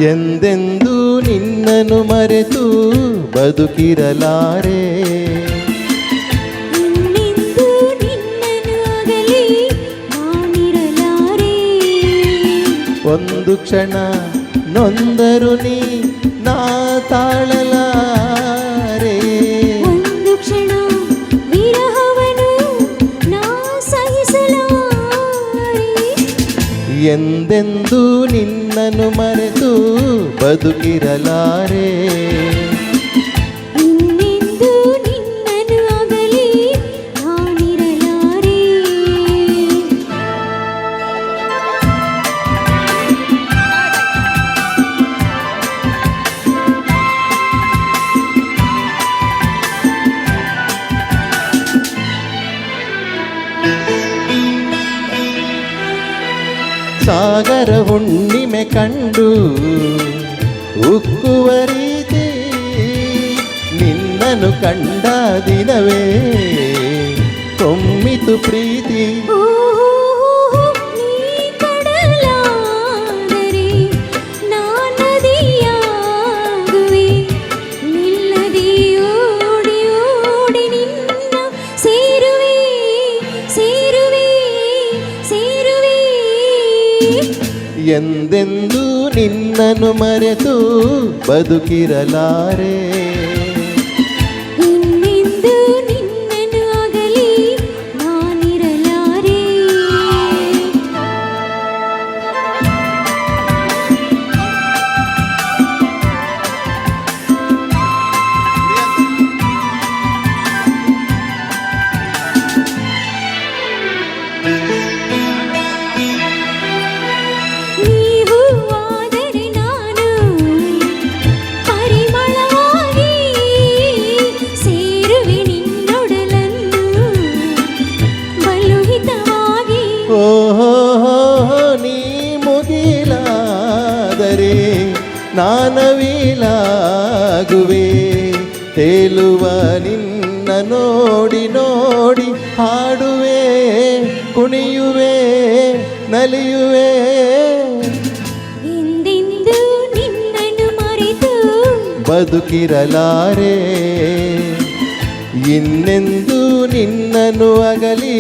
ಎಂದೆಂದೂ ನಿನ್ನನ್ನು ಮರೆತು ಬದುಕಿರಲಾರೆ. ಇನ್ನೆಂದೂ ನಿನ್ನನ್ನು ಅಗಲಿ ನಾನಿರಲಾರೆ. ಒಂದು ಕ್ಷಣ ನೊಂದರು ನೀ ನಾ ತಾಳಲಾರೆ. ಒಂದು ಕ್ಷಣ ವಿರಹವನು ನಾ ಸಹಿಸಲಾರೆ. ಎಂದೆಂದೂ ನಿನ್ನನ್ನು ಮರೆತು ಬದುಕಿರಲಾರೆ. ಇನ್ನೆಂದೂ ನಿನ್ನನ್ನು ಅಗಲಿ ನಾನಿರಲಾರೆ. ಸಾಗರ ಹುಣ್ಣಿಮೆ ಕಂಡು ಉಕ್ಕುವ ರೀತಿ ನಿನ್ನನ್ನು ಕಂಡ ದಿನವೇ ಕೊಮ್ಮಿತು ಪ್ರೀತಿ. ಓಹೋ ನೀ ಕಡಲಾದರೆ ನಾ ನದಿಯಾಗುವೆ. ನಿಲ್ಲದೆ ಓಡಿ ಓಡಿ ನಿನ್ನ ಸೇರುವೆ ಸೇರುವೆ ಸೇರುವೆ. ಎಂದೆಂದೂ ನಿನ್ನನ್ನು ಮರೆತು ಬದುಕಿರಲಾರೆ. ಇನ್ನೆಂದೂ ನಿನ್ನನ್ನು ಅಗಲಿ ನಾನಿರಲಾರೆ. ನೀವು ಆದರೆ ನಾನು ಪರಿಮಳವಾಗಿ ಸೇರುವೆ ನಿನ್ನೊಡಲನ್ನು ಬಲುಹಿತವಾಗಿ. ಓಹೋ ನೀ ಮುಗಿಲಾದರೆ ನಾನವೀಲಾಗುವೆ. ತೇಲುವ ನಿನ್ನ ನೋಡಿ ನೋಡಿ ಹಾಡುವೆ ಕುಣಿಯುವೆ ನಲಿಯುವೆ. ಎಂದೆಂದೂ ನಿನ್ನನ್ನು ಮರೆತು ಬದುಕಿರಲಾರೆ. ಇನ್ನೆಂದೂ ನಿನ್ನನ್ನು ಅಗಲಿ